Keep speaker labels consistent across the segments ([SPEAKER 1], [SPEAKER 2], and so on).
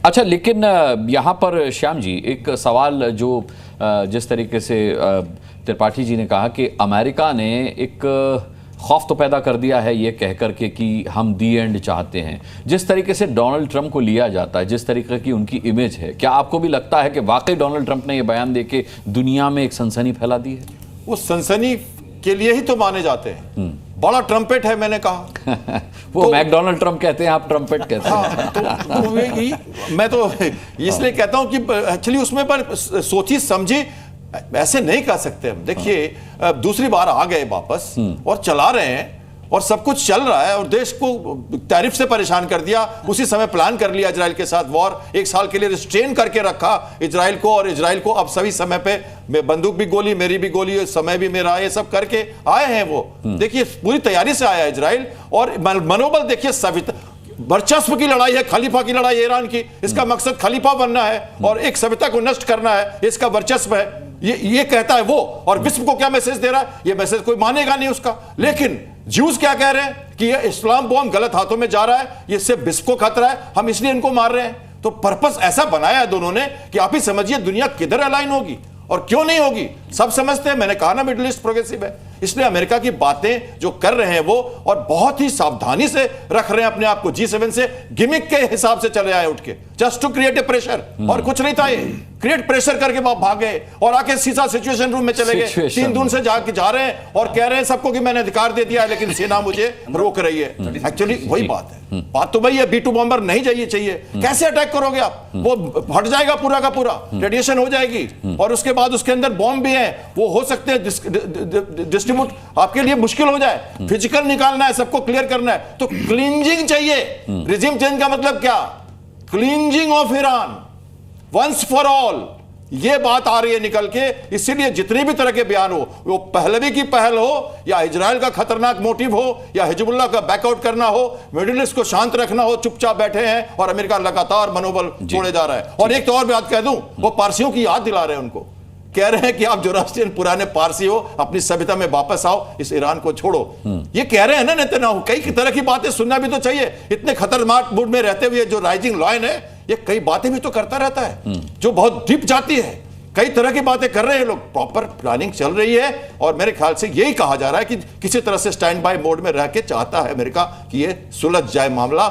[SPEAKER 1] अच्छा, लेकिन यहाँ पर श्याम जी एक सवाल जो जिस तरीके से त्रिपाठी जी ने कहा कि अमेरिका ने एक खौफ तो पैदा कर दिया है ये कह करके कि हम दी एंड चाहते हैं, जिस तरीके से डोनाल्ड ट्रंप को लिया जाता है, जिस तरीके की उनकी इमेज है, क्या आपको भी लगता है कि वाकई डोनाल्ड ट्रंप ने ये बयान देके दुनिया में एक सनसनी फैला दी है?
[SPEAKER 2] वो सनसनी के लिए ही तो माने जाते हैं, बड़ा ट्रम्पेट है मैंने कहा।
[SPEAKER 1] वो तो, मैकडोनाल्ड ट्रम्प कहते हैं, आप ट्रम्पेट कहते हैं।
[SPEAKER 2] हाँ, तो मैं तो इसलिए कहता हूं कि एक्चुअली उसमें पर सोची समझी ऐसे नहीं कर सकते हम। देखिए दूसरी बार आ गए वापस और चला रहे हैं और सब कुछ चल रहा है और देश को टैरिफ से परेशान कर दिया। उसी समय प्लान कर लिया इजराइल के साथ वॉर, 1 साल के लिए रिस्ट्रेन करके रखा इजराइल को, और इजराइल को अब सभी समय पे बंदूक भी गोली, मेरी भी गोली, समय भी मेरा, ये सब करके आए हैं वो। देखिए पूरी तैयारी से आया इजराइल, और मनोबल देखिए, सविता वर्चस्व की लड़ाई है, खलीफा की लड़ाई ईरान की। इसका मकसद खलीफा बनना है और एक सभ्यता को नष्ट करना है, इसका वर्चस्व है, ये कहता है वो। और विश्व को क्या मैसेज दे रहा है? ये मैसेज कोई मानेगा नहीं उसका। लेकिन ज्यूज क्या कह रहे हैं कि ये इस्लाम बॉम्ब गलत हाथों में जा रहा है, ये इससे विश्व को खतरा है, हम इसलिए इनको मार रहे हैं। तो पर्पस ऐसा बनाया है दोनों ने कि आप ही समझिए दुनिया किधर अलाइन होगी और क्यों नहीं होगी। सब समझते हैं, मैंने कहा ना मिडिल ईस्ट प्रोग्रेसिव है, इसलिए अमेरिका की बातें जो कर रहे हैं वो, और बहुत ही सावधानी से रख रहे हैं अपने आप को। G7 से गिमिक के हिसाब से चले आए उठ के, just to create a pressure, और कुछ नहीं था ये। क्रिएट प्रेशर करके भाग गए और आके सीधा सिचुएशन रूम में चले गए। 3 दिन से जा रहे हैं और कह रहे हैं सबको कि मैंने अधिकार दे दिया है, लेकिन सेना मुझे रोक रही है। एक्चुअली वही बात है, बात तो वही है। B2 बॉम्बर नहीं चाहिए। कैसे अटैक करोगे आप? वो हट जाएगा पूरा का पूरा, रेडिएशन हो जाएगी, और उसके बाद उसके अंदर बॉम्ब भी है, वो हो सकते हैं डिस्ट्रीब्यूट, आपके लिए मुश्किल हो जाए। फिजिकल निकालना है, सबको क्लियर करना है, तो क्लींजिंग चाहिए। रिजिम चेंज का मतलब क्या? Cleansing of Iran once for all, ये बात आ रही है निकल के। इसीलिए जितने भी तरह के बयान हो, वो पहलवी की पहल हो, या इजराइल का खतरनाक मोटिव हो, या हिजबुल्लाह का बैकआउट करना हो, मिडिल ईस्ट को शांत रखना हो, चुपचाप बैठे हैं और अमेरिका लगातार मनोबल छोड़े जा रहा है। और एक तो और बात कह दूं, वो पारसियों की याद दिला रहे हैं उनको, कह रहे हैं कि आप जोरास्ट्रियन पुराने पारसी हो, अपनी सभ्यता में वापस आओ, इस ईरान को छोड़ो। ये कह रहे हैं ना नेतन्याहू। कई तरह की बातें सुनना भी तो चाहिए। इतने खतरनाक मूड में रहते हुए जो राइजिंग लॉयन है, ये कई बातें भी तो करता रहता है जो बहुत डीप जाती है। कई तरह की बातें कर रहे हैं लोग, प्रॉपर प्लानिंग चल रही है, और मेरे ख्याल से यही कहा जा रहा है कि किसी तरह से स्टैंड बाय मोड में रह के चाहता है अमेरिका कि ये सुलझ जाए मामला।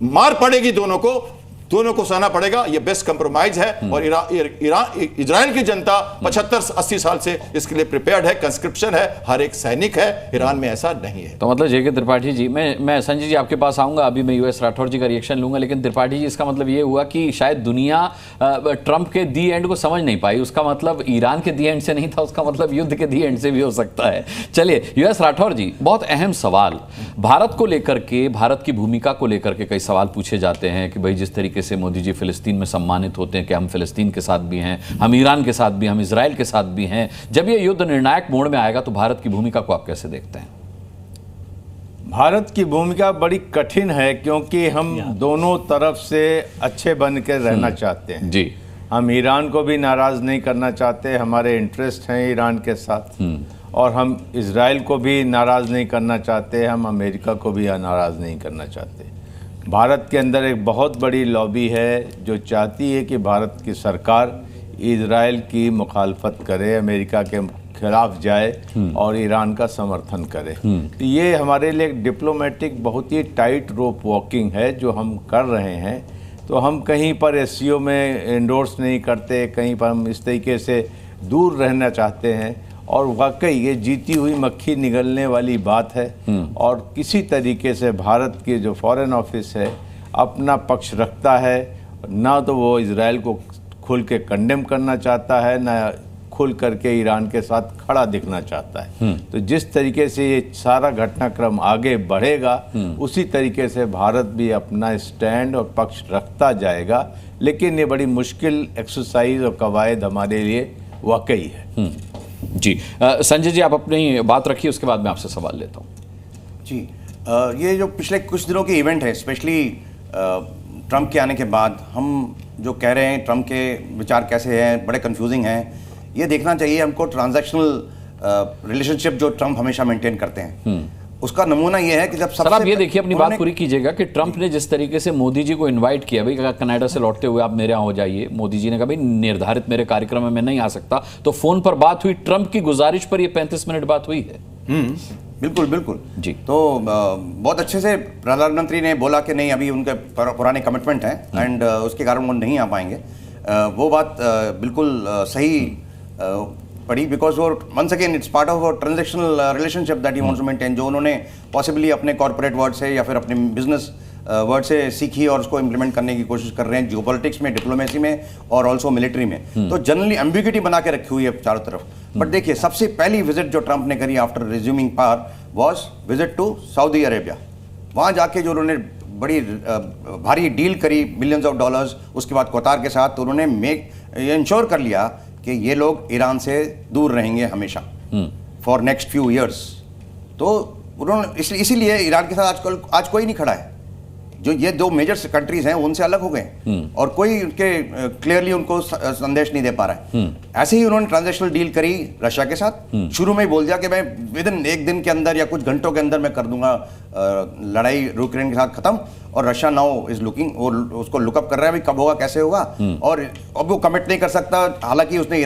[SPEAKER 2] मार पड़ेगी दोनों को सहना पड़ेगा, ये बेस्ट कंप्रोमाइज है। और इजराइल की जनता 75-80 साल से इसके लिए प्रिपेयर्ड है, कंस्क्रिप्शन है, हर एक सैनिक है। ईरान में ऐसा नहीं है।
[SPEAKER 1] तो मतलब जेके त्रिपाठी जी, मैं संजय जी आपके पास आऊंगा, अभी मैं यूएस राठौर जी का रिएक्शन लूंगा, लेकिन त्रिपाठी जी इसका मतलब ये हुआ कि शायद दुनिया ट्रंप के दी एंड को समझ नहीं पाई। उसका मतलब ईरान के दी एंड से नहीं था, उसका मतलब युद्ध के दी एंड से भी हो सकता है। चलिए यूएस राठौर जी, बहुत अहम सवाल भारत को लेकर के, भारत की भूमिका को लेकर के कई सवाल पूछे जाते हैं कि भाई जिस तरीके से मोदी जी फिलिस्तीन में सम्मानित होते हैं कि हम फिलिस्तीन के साथ भी हैं, हम ईरान के साथ भी, हम इजराइल के साथ भी हैं, जब ये युद्ध निर्णायक मोड़ में आएगा तो भारत की भूमिका को आप कैसे देखते हैं?
[SPEAKER 3] भारत की भूमिका बड़ी कठिन है, क्योंकि हम दोनों तरफ से अच्छे बन के रहना चाहते हैं
[SPEAKER 1] जी।
[SPEAKER 3] हम ईरान को भी नाराज नहीं करना चाहते, हमारे इंटरेस्ट हैं ईरान के साथ, और हम इजराइल को भी नाराज नहीं करना चाहते, हम अमेरिका को भी नाराज नहीं करना चाहते। भारत के अंदर एक बहुत बड़ी लॉबी है जो चाहती है कि भारत की सरकार इजराइल की मुखालफत करे, अमेरिका के खिलाफ जाए और ईरान का समर्थन करे। तो ये हमारे लिए एक डिप्लोमेटिक बहुत ही टाइट रोप वॉकिंग है जो हम कर रहे हैं। तो हम कहीं पर एससीओ में एंडोर्स नहीं करते, कहीं पर हम इस तरीके से दूर रहना चाहते हैं, और वाकई ये जीती हुई मक्खी निगलने वाली बात है। और किसी तरीके से भारत के जो फॉरेन ऑफिस है अपना पक्ष रखता है, ना तो वो इजराइल को खुल के कंडेम करना चाहता है, ना खुल करके ईरान के साथ खड़ा दिखना चाहता है। तो जिस तरीके से ये सारा घटनाक्रम आगे बढ़ेगा उसी तरीके से भारत भी अपना स्टैंड और पक्ष रखता जाएगा। लेकिन ये बड़ी मुश्किल एक्सरसाइज और कवायद हमारे लिए वाकई है।
[SPEAKER 1] जी संजय जी, आप अपनी बात रखिए, उसके बाद मैं आपसे सवाल लेता हूँ।
[SPEAKER 4] जी ये जो पिछले कुछ दिनों की इवेंट है, स्पेशली ट्रंप के आने के बाद, हम जो कह रहे हैं ट्रंप के विचार कैसे हैं, बड़े कंफ्यूजिंग हैं। ये देखना चाहिए हमको ट्रांजैक्शनल रिलेशनशिप जो ट्रंप हमेशा मेंटेन करते हैं। उसका नमूना ये है कि जब
[SPEAKER 1] सर आप ये देखिए, अपनी बात पूरी कीजिएगा कि ट्रंप ने जिस तरीके से मोदी जी को इनवाइट किया, भाई कनाडा से लौटते हुए आप मेरे यहाँ हो जाइए, मोदी जी ने कहा भाई निर्धारित मेरे कार्यक्रम में मैं नहीं आ सकता, तो फोन पर बात हुई, ट्रंप की गुजारिश पर ये 35 मिनट बात हुई है।
[SPEAKER 4] बिल्कुल बिल्कुल
[SPEAKER 1] जी।
[SPEAKER 4] तो बहुत अच्छे से प्रधानमंत्री ने बोला कि नहीं, अभी उनके पुराने कमिटमेंट हैं एंड उसके कारण वो नहीं आ पाएंगे। वो बात बिल्कुल सही पड़ी, बिकॉज वो once again it's part of transactional relationship that he wants to maintain, जो उन्होंने पॉसिबली अपने कॉर्पोरेट वर्ड से या फिर अपने बिजनेस वर्ड से सीखी और उसको इम्प्लीमेंट करने की कोशिश कर रहे हैं, जियोपॉलिटिक्स में, डिप्लोमेसी में और ऑल्सो मिलिट्री में। तो जनरली एम्बिग्यूटी बना के रखी हुई है चारों तरफ। बट देखिए, सबसे पहली विजिट जो ट्रंप ने करी after resuming power was visit to Saudi Arabia. वहाँ जाके जो उन्होंने बड़ी भारी डील करी, बिलियंस ऑफ डॉलर्स, उसके बाद कतार के साथ, तो उन्होंने इंश्योर कर लिया कि ये लोग ईरान से दूर रहेंगे हमेशा फॉर नेक्स्ट फ्यू ईयर्स। तो उन्होंने इसीलिए ईरान के साथ आज कोई नहीं खड़ा है। जो ये दो मेजर कंट्रीज हैं उनसे अलग हो गए और कोई उनके क्लियरली उनको संदेश नहीं दे पा रहा है। ऐसे ही उन्होंने ट्रांजेक्शनल डील करी रशिया के साथ, शुरू में ही बोल दिया कि मैं विद इन एक दिन के अंदर या कुछ घंटों के अंदर मैं कर दूंगा लड़ाई यूक्रेन के साथ खत्म। और रशिया नाउ इज लुकिंग, वो उसको लुकअप कर रहा है, कब होगा, कैसे होगा। और अब वो कमिट नहीं कर सकता, हालांकि उसने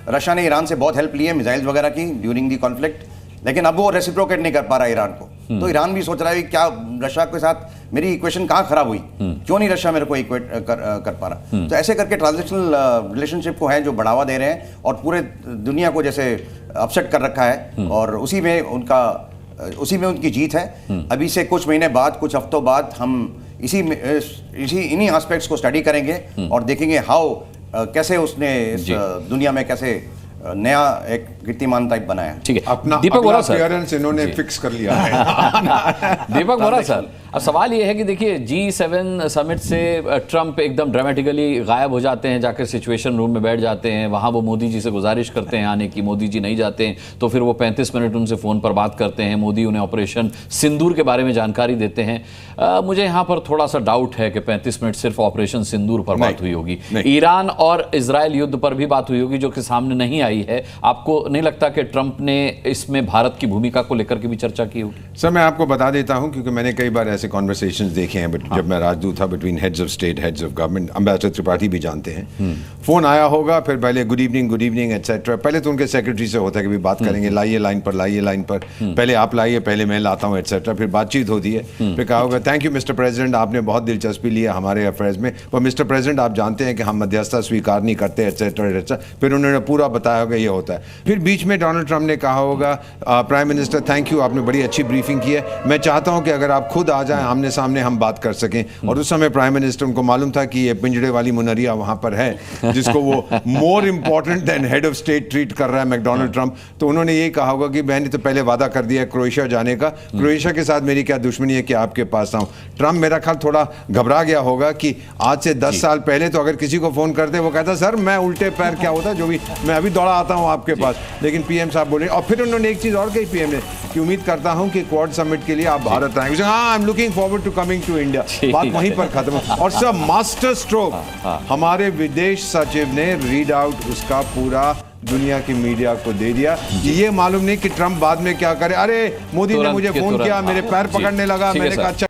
[SPEAKER 4] रशिया ने ईरान से बहुत हेल्प ली है मिसाइल्स वगैरह की ड्यूरिंग दी कॉन्फ्लिक्ट, लेकिन अब वो रेसिप्रोकेट नहीं कर पा रहा ईरान को। तो ईरान भी सोच रहा है क्या रशिया के साथ मेरी इक्वेशन कहाँ खराब हुई, क्यों नहीं रशिया मेरे को इक्वेट कर पा रहा। तो ऐसे करके ट्रांजैक्शनल रिलेशनशिप को है जो बढ़ावा दे रहे हैं और पूरे दुनिया को जैसे अपसेट कर रखा है, और उसी में उनकी जीत है। अभी से कुछ महीने बाद, कुछ हफ्तों बाद हम इन्हीं एस्पेक्ट्स को स्टडी करेंगे और देखेंगे हाउ कैसे उसने इस दुनिया में कैसे नया एक कीर्तिमान टाइप बनाया।
[SPEAKER 1] ठीक है,
[SPEAKER 5] अपना
[SPEAKER 1] दीपक बोरा सर,
[SPEAKER 5] क्लियरेंस इन्होंने फिक्स कर लिया है।
[SPEAKER 1] दीपक बोरा सर, अब सवाल ये है कि देखिए G7 समिट से ट्रंप एकदम ड्रामेटिकली गायब हो जाते हैं, जाकर सिचुएशन रूम में बैठ जाते हैं, वहाँ वो मोदी जी से गुजारिश करते हैं आने की, मोदी जी नहीं जाते हैं, तो फिर वो 35 मिनट उनसे फ़ोन पर बात करते हैं, मोदी उन्हें ऑपरेशन सिंदूर के बारे में जानकारी देते हैं। मुझे यहाँ पर थोड़ा सा डाउट है कि 35 मिनट सिर्फ ऑपरेशन सिंदूर पर बात हुई होगी, ईरान और इजराइल युद्ध पर भी बात हुई होगी जो कि सामने नहीं आई है। आपको नहीं लगता कि ट्रंप ने इसमें भारत की भूमिका को लेकर के भी चर्चा की होगी?
[SPEAKER 5] सर मैं आपको बता देता हूं, क्योंकि मैंने कई बार ऐसे कॉन्वर्सेशंस देखे हैं, जब मैं राजदूत था between heads of state, heads of government, ambassador Tripathi भी जानते हैं। फोन आया होगा, फिर पहले गुड इवनिंग एटसेट्रा, पहले तो उनके सेक्रेटरी से होता है कि भी बात करेंगे, लाइए लाइन पर, पहले आप लाइए, पहले मैं लाता हूँ एटसेट्रा, फिर बातचीत होती है, फिर कहा होगा थैंक यू मिस्टर प्रेसिडेंट, आपने बहुत दिलचस्पी लिया हमारे अफेयर्स में, पर मिस्टर प्रेसिडेंट आप जानते हैं कि हम मध्यस्थता स्वीकार नहीं करते एटसेट्रा। फिर उन्होंने पूरा बताया होगा ये होता है। फिर बीच में डोनाल्ड ट्रंप ने कहा होगा प्राइम मिनिस्टर थैंक यू, आपने बड़ी अच्छी ब्रीफिंग की है, मैं चाहता हूं कि अगर आप खुद आ जाएं आमने सामने हम बात कर सकें। और उस समय प्राइम मिनिस्टर उनको मालूम था कि ये पिंजड़े वाली मुनरिया वहां पर है जिसको वो more important than head of state treat कर रहा है मैकडोनल्ड ट्रंप। तो उन्होंने यही कहा होगा कि मैंने तो पहले वादा कर दिया है क्रोएशिया जाने का, क्रोएशिया के साथ मेरी क्या दुश्मनी है कि आपके पास आऊं। ट्रंप मेरा ख्याल थोड़ा घबरा गया होगा कि आज से 10 साल पहले तो अगर किसी को फोन करते वो कहता सर मैं उल्टे पैर क्या होता, जो भी मैं अभी दौड़ा आता हूं आपके पास, लेकिन पीएम साहब बोले। और फिर उन्होंने एक चीज और कही पीएम ने कि उम्मीद करता हूं कि क्वाड समिट के लिए आप भारत आएंगे। हाँ, I am looking forward to coming to India. बात वहीं पर खत्म। और सब मास्टर स्ट्रोक हमारे विदेश सचिव ने रीड आउट उसका पूरा दुनिया की मीडिया को दे दिया। ये मालूम नहीं कि ट्रंप बाद में क्या करे, अरे मोदी ने मुझे फोन किया, मेरे पैर पकड़ने लगा, मैंने कहा